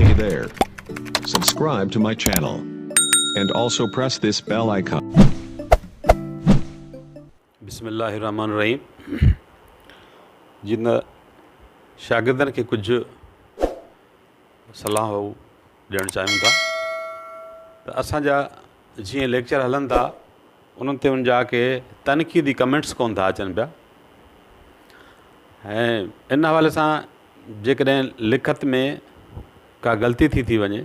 Hey there. Subscribe to my channel. And also press this bell icon. बिस्मिल्लाहिर्रहमानिर्रहीम। जिन शागिर्दनि खे कुझु सलाह ॾियणु चाहियूं था त असांजा जीअं लेक्चर हलनि था उन्हनि ते उन जा के तनक़ीदी कमेंट्स कोन था अचनि पिया ऐं इन हवाले सां जेकॾहिं लिखत में का ग़लती थी वञे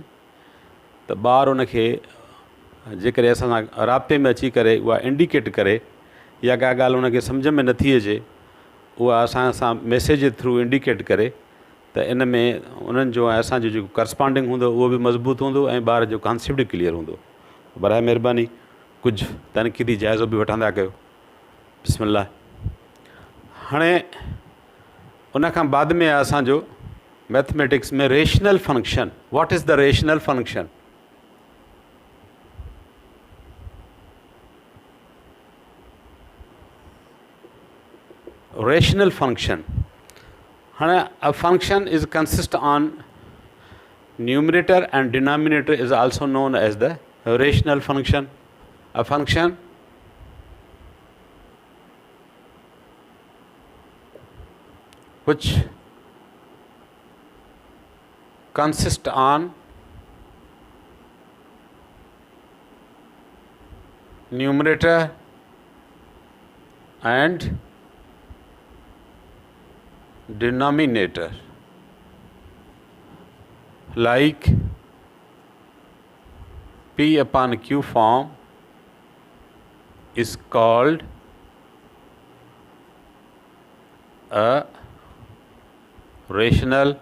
त ॿार उनखे जेकॾहिं असां सां राब्ते में अची करे उहा इंडिकेट करे या का ॻाल्हि उनखे सम्झ में नथी अचे उहा असां सां मैसेज जे थ्रू इंडिकेट करे त इन में उन्हनि जो ऐं असांजो जेको करस्पॉन्डिंग हूंदो उहो बि मज़बूत हूंदो ऐं ॿार जो कॉन्सेप्ट क्लियर हूंदो। बराए महिरबानी कुझु तनक़ीदी जाइज़ो बि वठंदा कयो। बिस्मिल्लाह। हाणे उन खां बाद में आहे असांजो मैथमेटिक्स में rational function. What is the rational function? Rational function. A function is consist on numerator and denominator is also known as the rational function. A function which consists on numerator and denominator, like P upon Q form, is called a rational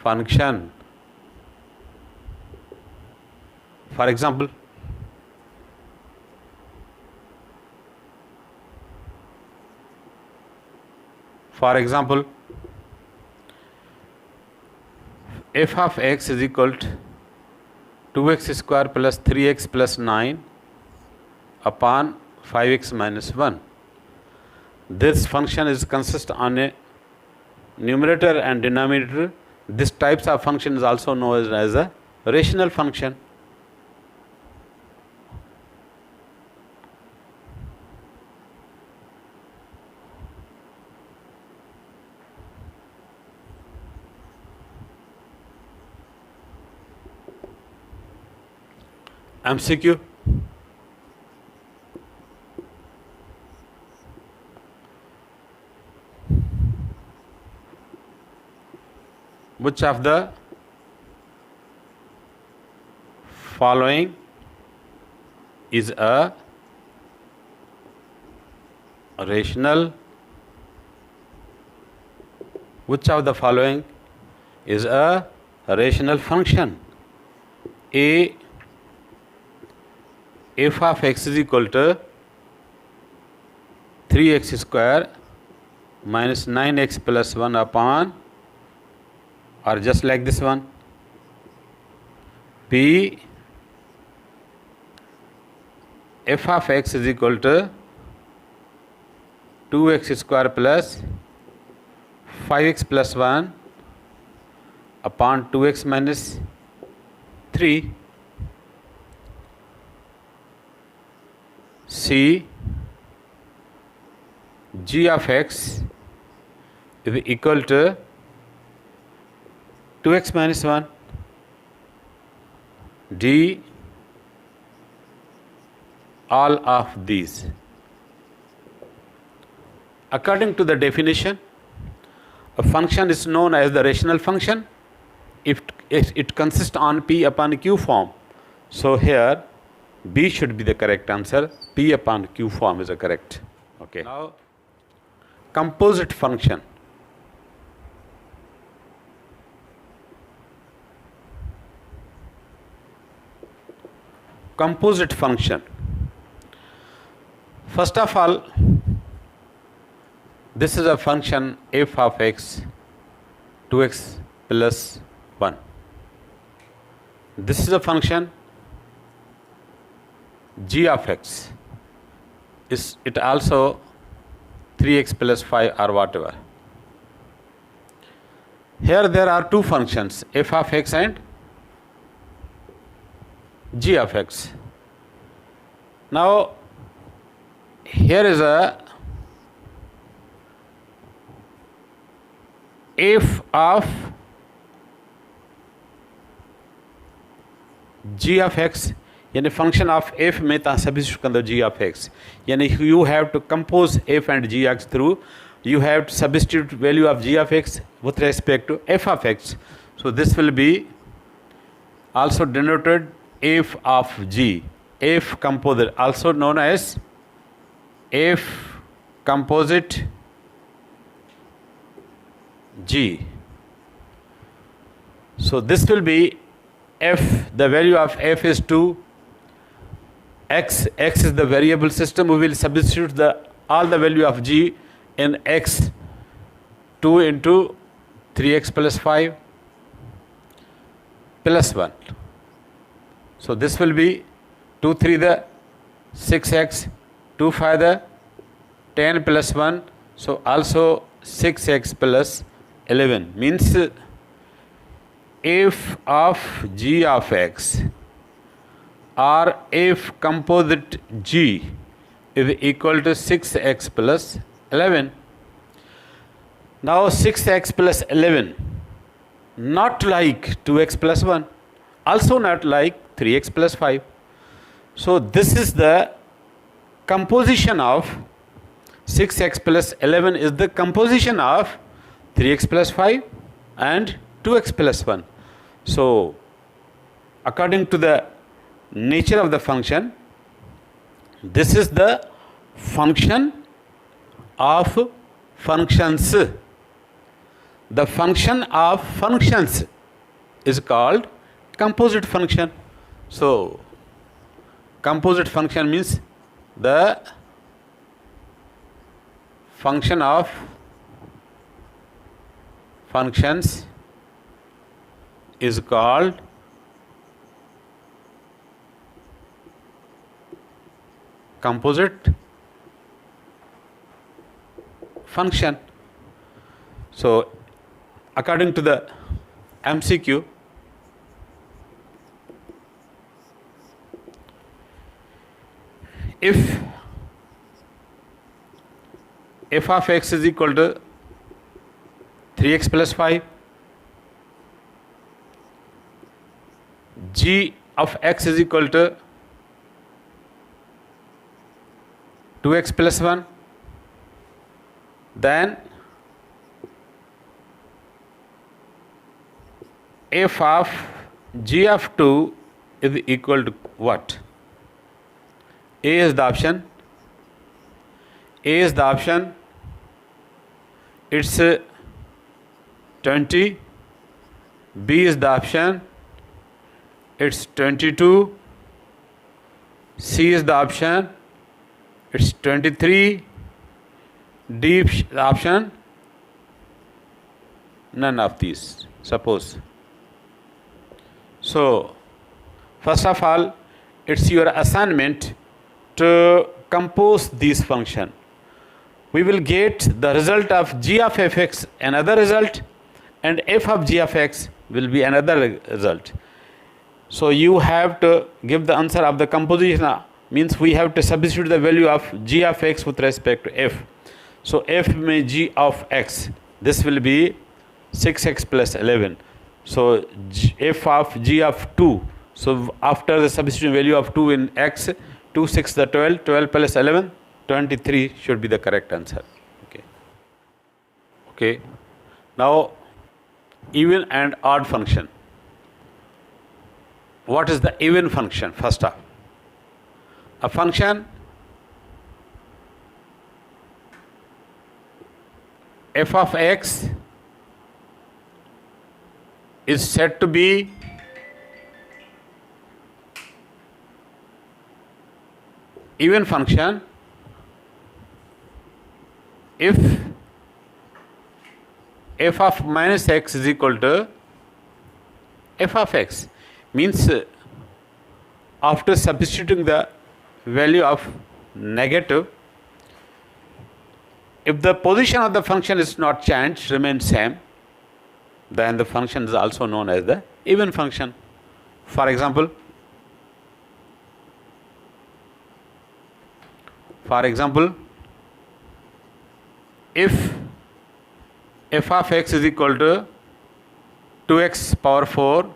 function. For example, f of x is equal to 2x square plus 3x plus 9 upon 5x minus 1. This function is consist on a numerator and denominator. This types of function is also known as a rational function. MCQ. Which of the following is a rational? Which of the following is a rational function? A, f of x is equal to 3x square minus 9x plus 1 upon, or just like this one. B, f of x is equal to 2x square plus 5x plus 1 upon 2x minus 3. C, g of x is equal to 2x minus 1. D, all of these. According to the definition, a function is known as the rational function if it consists on P upon Q form. So here B should be the correct answer. P upon Q form is the correct. Okay. Now, composite function. Composite function. First of all, this is a function f of x, 2x plus 1. This is a function g of x. Is it also 3x plus 5 or whatever. Here there are two functions, f of x and g of x. Now here is a f of g of x, यानी function of f में तव्हां substitute कंदो g of x, यानी you have to compose f and g x through you have to substitute value of g of x with respect to f of x. So this will be also denoted f of g, f composite, also known as f composite g. So this will be f, the value of f is 2, x is the variable system. We will substitute all the value of g in x, 2 into 3x plus 5 plus 1. So this will be 2 3 the 6x, 2 5 the 10 plus 1. So also 6x plus 11 means f of g of x or f composite g is equal to 6x plus 11. Now 6x plus 11 not like 2x plus 1, also not like 3x plus 5. So this is the composition of 6x plus 11 is the composition of 3x plus 5 and 2x plus 1. So according to the nature of the function, this is the function of functions. The function of functions is called composite function. So composite function means the function of functions is called composite function. So according to the MCQ, if f of x is equal to 3x plus 5, g of x is equal to 2x plus 1, then f of g of 2 is equal to what? A is the option. A is the option. It's 20. B is the option. It's 22. C is the option. It's 23. D is the option. None of these, suppose. So first of all, it's your assignment to compose this function. We will get the result of g of fx another result, and f of g of x will be another result. So you have to give the answer of the composition, means we have to substitute the value of g of x with respect to f. So f may g of x, this will be 6x plus 11. So f of g of 2, so after the substitution value of 2 in x, 2 6 the 12, 12 plus 11, 23 should be the correct answer. Okay. Now even and odd function. What is the even function? First off, a function f of x is said to be even function if f of minus x is equal to f of x, means after substituting the value of negative, if the position of the function is not changed, remains same, then the function is also known as the even function. For example, if f of x is equal to 2x power 4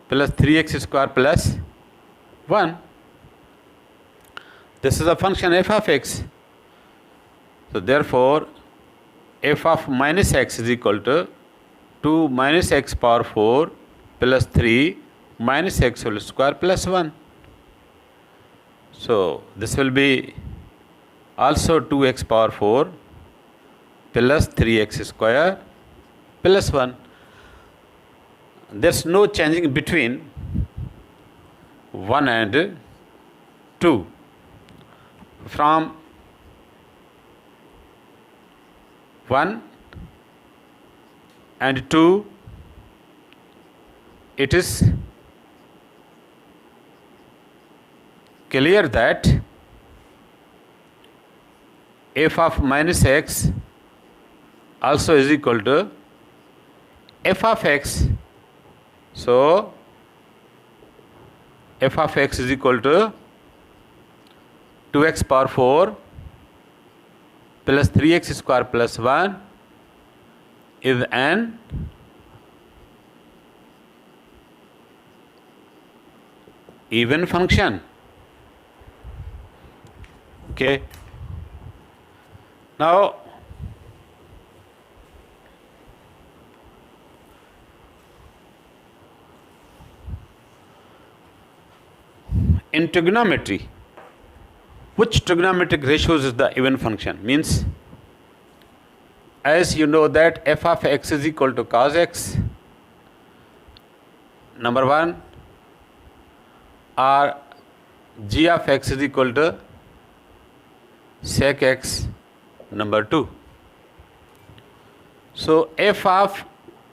plus 3x square plus 1, this is a function f of x. So therefore, f of minus x is equal to 2 minus x power 4 plus 3 minus x whole square plus 1. So this will be also 2x power 4 plus 3x square plus 1. There's no changing between 1 and 2. From 1 and 2, it is clear that f of minus x also is equal to f of x. So f of x is equal to 2x power 4 plus 3x square plus 1 is an even function. Okay. Now, in trigonometry, which trigonometric ratios is the even function? Means, as you know that f of x is equal to cos x, number 1, or g of x is equal to sec x, number 2. So f of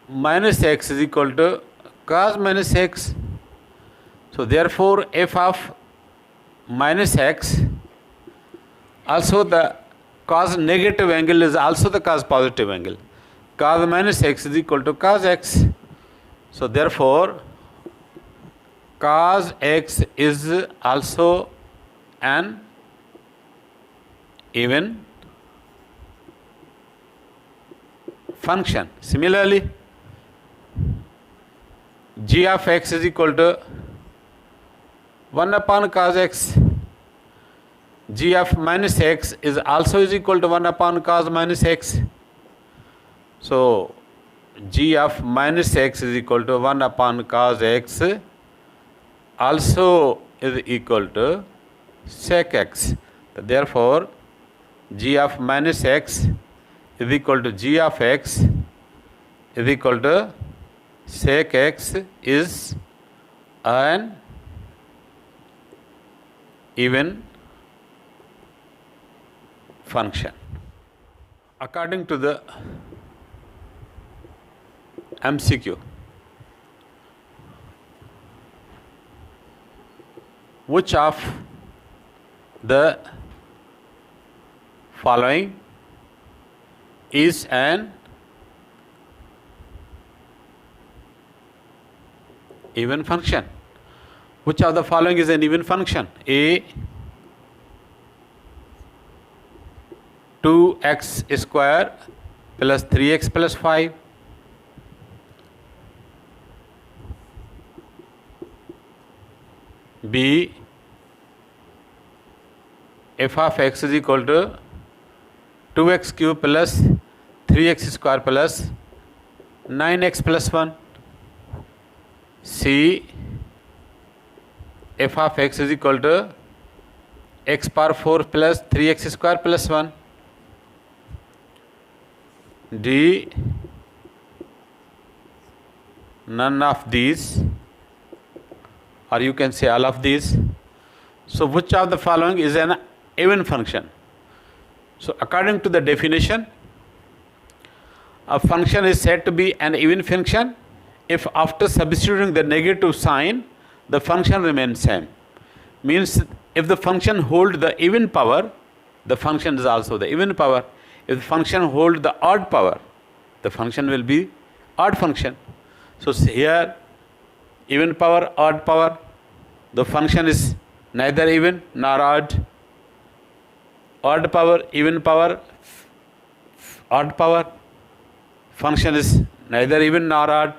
minus x is equal to cos minus x. So therefore f of minus x, also the cos negative angle is also the cos positive angle. Cos minus x is equal to cos x. So therefore cos x is also an even function. Similarly, g of x is equal to 1 upon cos x. G of minus x is also is equal to 1 upon cos minus x. So g of minus x is equal to 1 upon cos x also is equal to sec x. Therefore g of minus x is equal to g of x is equal to sec x is an even function. According to the MCQ, which of the following is an even function? Which of the following is an even function? A, 2x square plus 3x plus 5. B, f of x is equal to 2x cube plus 3x square plus 9x plus 1. C, f of x is equal to x power 4 plus 3x square plus 1. D, none of these, or you can say all of these. So which of the following is an even function? So according to the definition, a function is said to be an even function if after substituting the negative sign the function remains same. Means if the function hold the even power, the function is also the even power. If the function hold the odd power, the function will be odd function. So here even power, odd power, the function is neither even nor odd. Odd power, even power, odd power, function is neither even nor odd.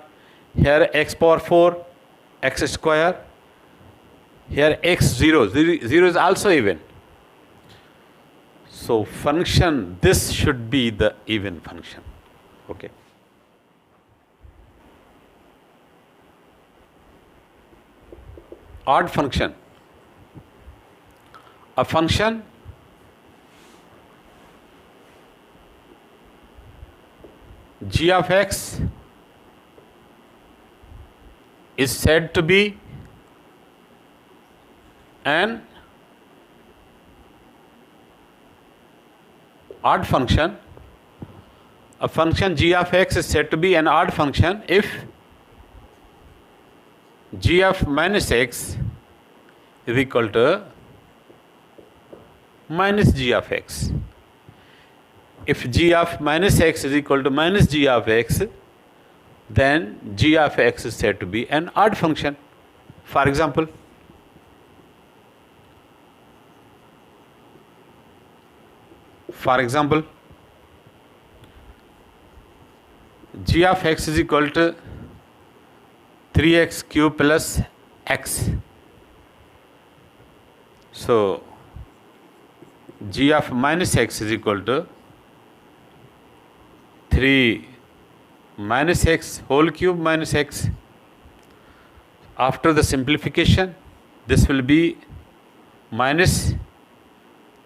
Here x power 4, x square. Here x 0, 0 is also even. So function, this should be the even function. Okay. Odd function. A function g of x is said to be an odd function. A function g of x is said to be an odd function if g of minus x is equal to minus g of x. If g of minus x is equal to minus g of x, then g of x is said to be an odd function. For example, g of x is equal to 3x cube plus x. So g of minus x is equal to 3 minus x whole cube minus x. After the simplification, this will be minus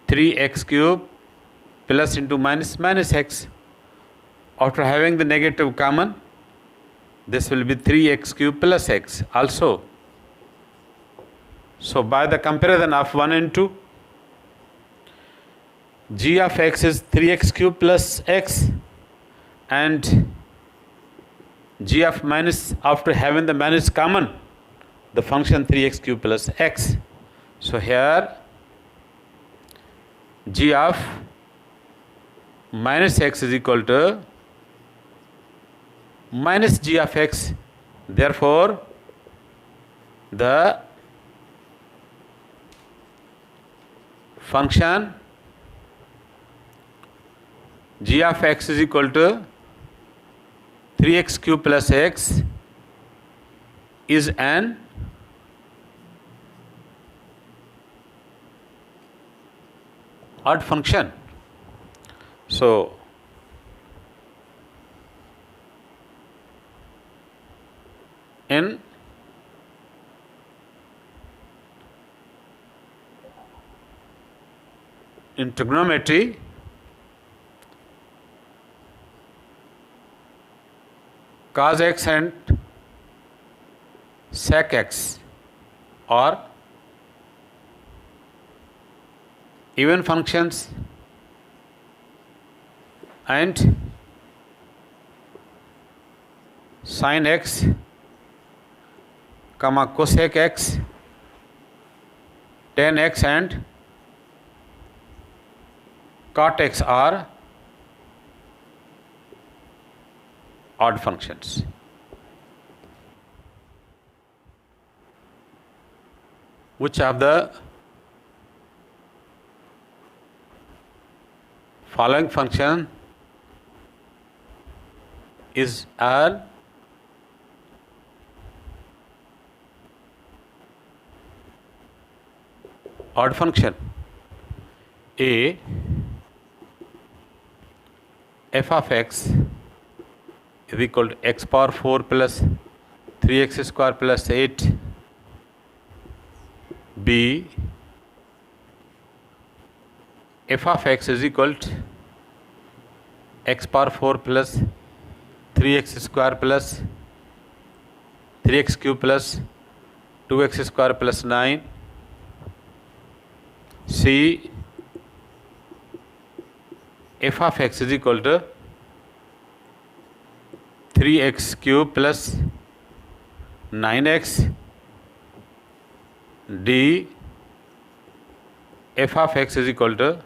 3x cube plus into minus minus x. After having the negative common, this will be 3x cube plus x also. So by the comparison of 1 and 2, g of x is 3x cube plus x, and g of minus, after having the minus common, the function 3x cube plus x. So here g of minus x is equal to minus g of x. Therefore, the function g of x is equal to 3x cube plus x is an odd function. So in trigonometry, cos x and sec x are even functions, and sin x comma cosec x, tan x and cot x are odd functions. Which of the following function is an odd function? A, f of x is equal to x power 4 plus 3x square plus 8. B, f of x is equal to x power 4 plus 3x square plus 3x cube plus 2x square plus 9. C, f of x is equal to 3x cube plus 9x. D, f of x is equal to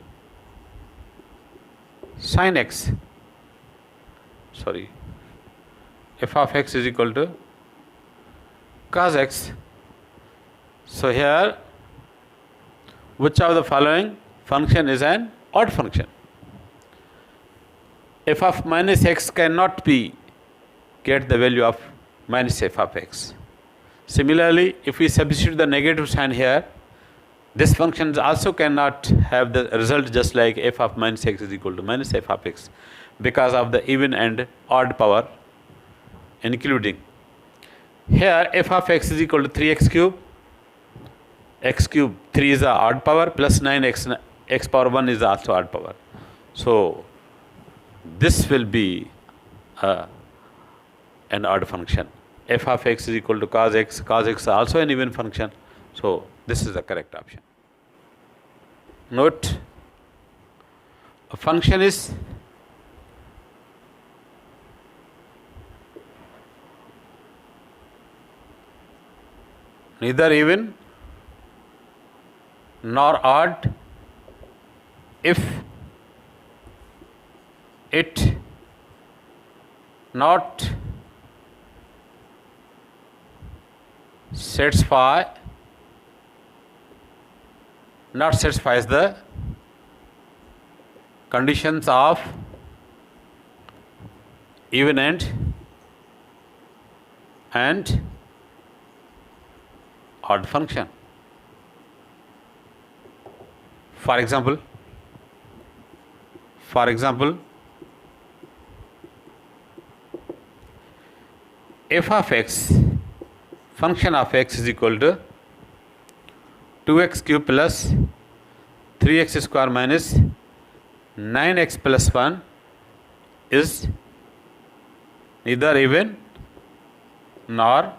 sin x. f of x is equal to cos x. So here, which of the following function is an odd function? F of minus x cannot be get the value of minus f of x. Similarly, if we substitute the negative sign here, this function also cannot have the result just like f of minus x is equal to minus f of x because of the even and odd power including. Here f of x is equal to 3x cube. X cube 3 is the odd power plus 9x x power 1 is also odd power. So this will be an odd function. F of x is equal to cos x. Cos x is also an even function. So this is the correct option. Note, a function is neither even nor odd if it not satisfies the conditions of even and odd function. For example, f of x, function of x is equal to 2x cube plus 3x square minus 9x plus 1 is neither even nor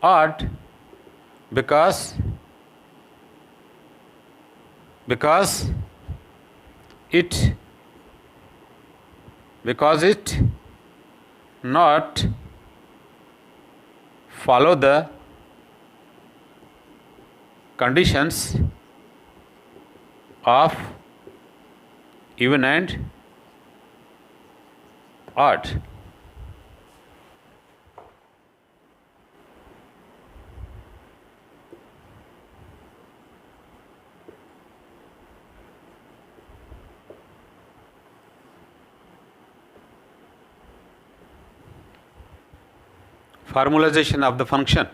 odd because it not follow the conditions of even and odd. Formalization of the function.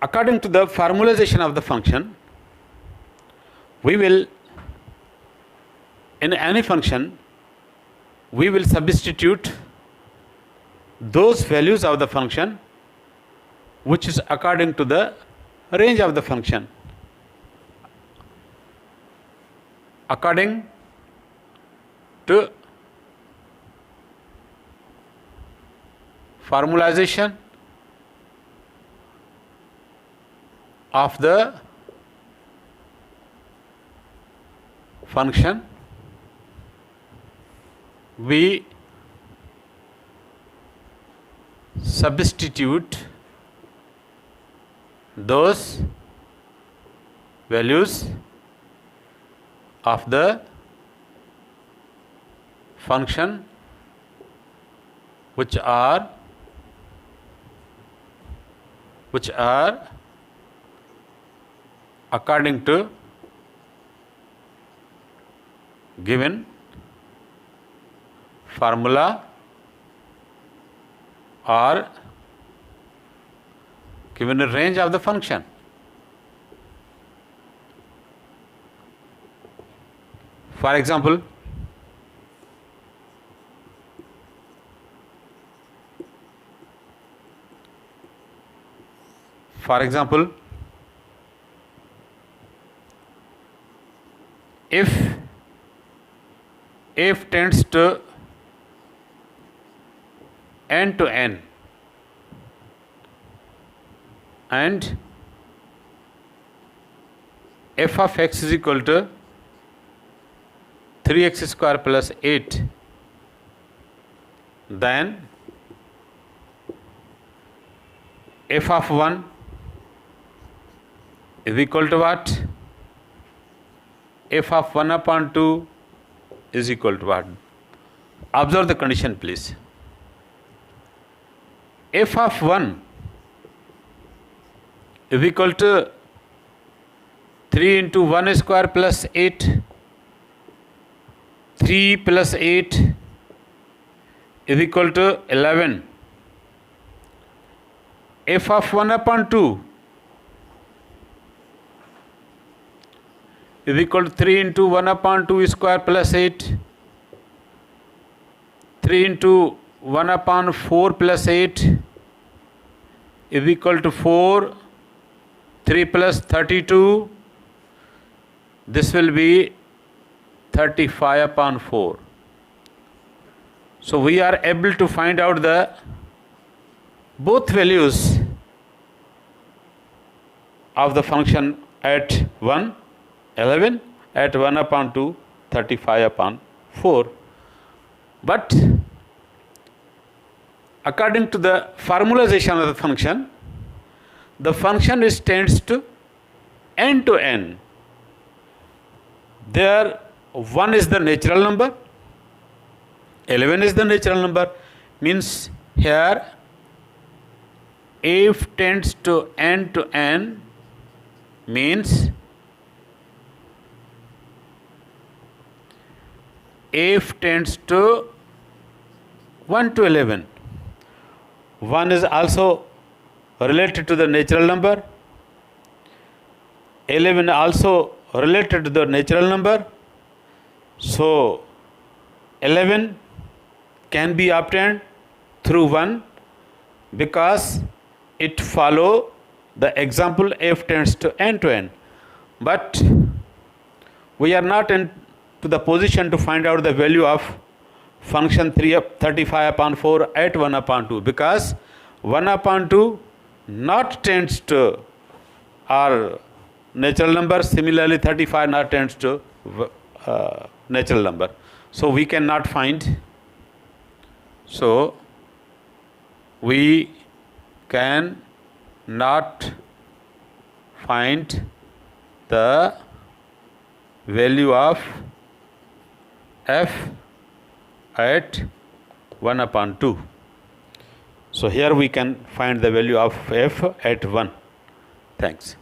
According to the formalization of the function, we will, in any function, we will substitute those values of the function which is according to the range of the function. According to formalization of the function, we substitute those values of the function which are according to given formula or given a range of the function. For example, if f tends to n and f of x is equal to 3x square plus 8, then f of 1 is equal to what? F of 1 upon 2 is equal to what? Observe the condition, please. F of 1 is equal to 3 into 1 square plus 8. 3 plus 8 is equal to 11. F of 1 upon 2 is equal to 3 into 1 upon 2 square plus 8. 3 into 1 upon 4 plus 8 is equal to 4. 3 plus 32. This will be 35 upon 4. So we are able to find out the both values of the function at 1, 11, at 1 upon 2, 35 upon 4. But according to the formalization of the function is tends to n. There 1 is the natural number, 11 is the natural number, means here f tends to n means f tends to 1 to 11. 1 is also related to the natural number, 11 also related to the natural number. So 11 can be obtained through 1 because it follow the example f tends to n. But we are not in to the position to find out the value of function 35 upon 4 at 1 upon 2 because 1 upon 2 not tends to our natural number. Similarly 35 not tends to natural number. So we cannot find. So we can not find the value of f at 1 upon 2. So here we can find the value of f at 1. Thanks.